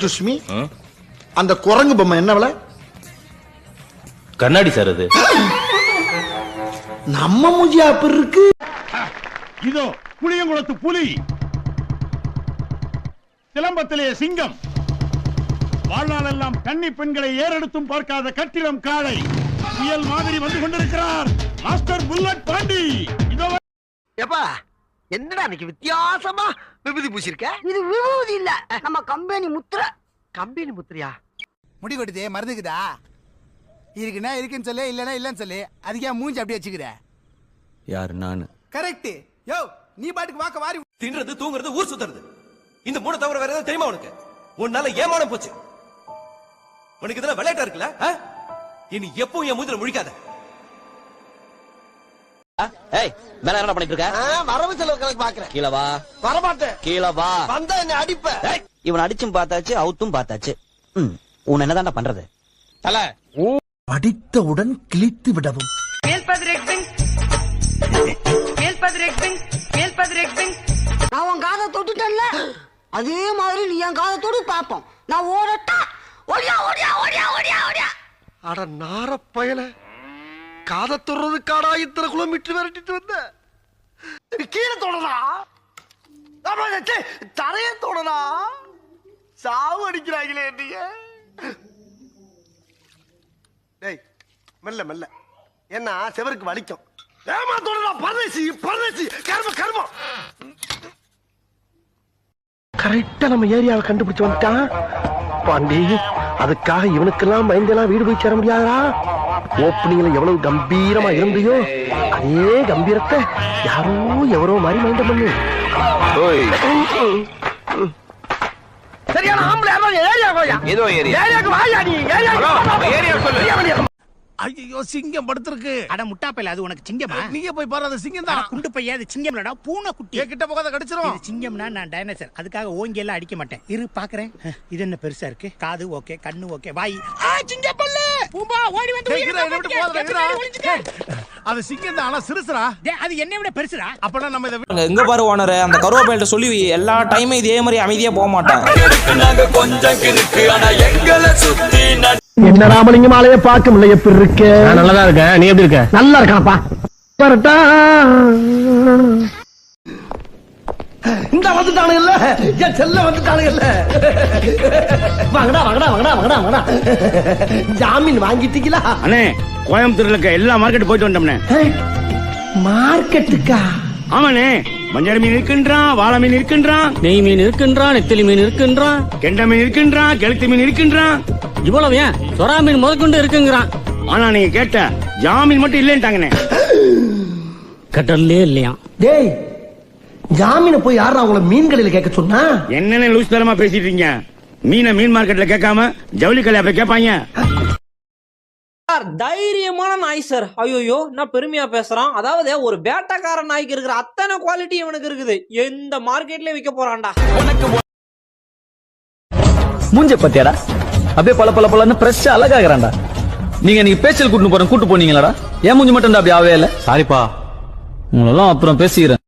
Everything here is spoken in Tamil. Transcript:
சுஷ்மி அந்த குரங்கு பொம்மை என்ன விலை? கண்ணாடி சார் அது. நம்ம மூஞ்சி அப்படி இருக்கு. இதோ புளியங்குளத்து புலி, சிலம்பத்திலே சிங்கம், வாழ்நாளெல்லாம் கன்னி பெண்களை ஏறெடுத்தும் பார்க்காத கட்டிடம் காளை, புயல் மாதிரி வந்து கொண்டிருக்கிறார் மாஸ்டர் புல்லட் பாண்டி. இதோ ஏப்பா, என்னடா இன்னைக்கு வித்தியாசமா விபூதி பூசிருக்க? இது விபூதி இல்ல, நம்ம கம்பெனி முத்திரை. கம்பெனி முத்திரையா? முடி கொட்டுதே, மருந்துக்குதா? இருக்குன்னா இருக்குன்னு சொல்லு, இல்லன்னா இல்லன்னு சொல்லு. அதுக்கே மூஞ்சி அப்படியே வச்சுக்கிற? யாரு? நானு. கரெக்ட். யோ, நீ பாட்டுக்கு வாக்க வாரி தின்றது, தூங்குறது, ஊர் சுத்துறது, இந்த மூணு தவிர வேற ஏதாவது தெரியுமா உனக்கு? உன்னால ஏமானம் போச்சு. உனக்கு இதெல்லாம் விளையாட்டா இருக்குல்ல? இனி எப்பவும் என் மூஞ்சில முழிக்காத. ஏய், மேல என்ன பண்ணிட்டு இருக்க? வரவு செலவு கணக்கு பாக்குறேன். கீழ வா. வரமாட்டேன். கீழ வா. வந்தா என்ன அடிப்ப? இவன் அடிச்சும் பார்த்தாச்சு, அவுத்தும் பார்த்தாச்சு. உன் என்னதான்டா பண்றது? தல அடித்தவுடன் கிழித்து விடவும். நான் உன் காதை தொட்டுட்டேன்ல, அதே மாதிரி நீ என் காதை தொட்டு பாப்போம். நான் ஓடட்டா? ஓடியா ஓடியா ஓடியா ஓடியா ஓடியா. அட நார பயல, காதை தொடுறதுக்காடா இத்தனை கிலோமீட்டர் விரட்டிட்டு வந்த? கீழே தொடரா, தரைய தொடரா. சாவு அடிக்கிறாங்களே நீங்க. டேய், மெல்ல மெல்ல, என்ன செவருக்கு வலிக்கும். ஏமா தொடரா, பரதேசி பரதேசி, கர்மம் கர்மம். கரெக்டா நம்ம ஏரியாவை கண்டுபிடிச்சு வந்துட்டான் பாண்டி. அதுக்காக இவனுக்கெல்லாம் பயந்தெல்லாம் வீடு போய் சேர முடியாதா? ஓப்பனிங்ல எவ்வளவு கம்பீரமா இருந்தியோ அதே கம்பீரத்தை யாரோ எவரோ மாதிரி மைண்ட பண்ணு. சரியான ஆம்பளை ஏதோ ஏரியாக்கு வாயா நீ. ஏரியா சொல்லு. ஐயோ, சிங்கம் படுத்திருக்கு. அட முட்டாப்பையில, அது உனக்கு சிங்கமா? நீங்க போய் பாரு, அது சிங்கம் தான். குண்டு பையா, அது சிங்கம் இல்லடா, பூனை குட்டி. கிட்ட போகாத, கடிச்சிரும். இது சிங்கம்னா நான் டைனோசர், அதுக்காக ஓங்கி எல்லாம் அடிக்க மாட்டேன். இரு பாக்குறேன். இது என்ன பெருசா இருக்கு? காது ஓகே, கண்ணு ஓகே, வாய் சிங்கப்பல்ல. பூம்பா ஓடி வந்து அது சிங்கம் தான், ஆனா சிறுசுரா. அது என்னை விட பெருசுடா. அப்பனா நம்ம இத எங்க பாரு ஓனர், அந்த கருவேப்பிலை சொல்லி எல்லா டைமும் இதே மாதிரி அமைதியா போக மாட்டேன். என்ன ராமலிங்கமாலையே பார்க்க முடியல, எப்படி இருக்க? நல்லதா இருக்க. நீ எப்படி இருக்க? நல்லா இருக்காப்பா. இந்த வந்துட்டானு இல்ல, என் செல்ல வந்துட்டானு இல்ல. வாங்கடா வாங்கடா வாங்கடா வாங்கடா வாங்கடா. ஜாமீன் வாங்கிட்டீங்களா? அண்ணே, கோயம்புத்தூர்ல இருக்க எல்லா மார்க்கெட் போயிட்டு வந்தோம்னே. மார்க்கெட்டுக்கா? ஆமாண்ணே, மஞ்சள் மீன் இருக்கின்றான், வாழை மீன் இருக்கின்றான், நெய் மீன் இருக்கின்றான், நெத்திலி மீன் இருக்கின்றான், கெண்டை மீன் இருக்கின்றான், கெளுத்தி மீன் இருக்கின்றான். இவ்வளவு ஏன் சொரா மீன் முதற்கொண்டு இருக்குங்கிறான். ஆனா நீங்க கேட்ட ஜாமீன் மட்டும் இல்லைன்ட்டாங்கண்ணே. கடல்லே இல்லையா? டேய், ஜாமீன போய் யாரா உங்களை மீன் கடையில கேட்க சொன்னா? என்னன்னு லூஸ் தரமா பேசிட்டு இருக்கீங்க? மீனை மீன் மார்க்கெட்ல கேட்காம ஜவுளி கடையில போய் கேட்பாங்க. தைரியமான நாய் சார். ஐயோ, நான் பெருமையா பேசுறான். அதாவது ஒரு வேட்டக்கார நாய்க்கு இருக்கிற அத்தனை குவாலிட்டி இவனுக்கு இருக்குது. எந்த மார்க்கெட்லயே விற்க போறான்டா. மூஞ்ச பத்தியாடா, அப்படியே பல பல பலன்னு பிரஷ் அழகாகிறான்டா. நீங்க இன்னைக்கு பேச்சல் கூட்டு போனீங்களாடா? ஏன் மூஞ்சி மட்டும் அப்படி ஆவே இல்ல? சாரிப்பா, உங்களெல்லாம் அப்புறம் பேசிக்கிறேன்.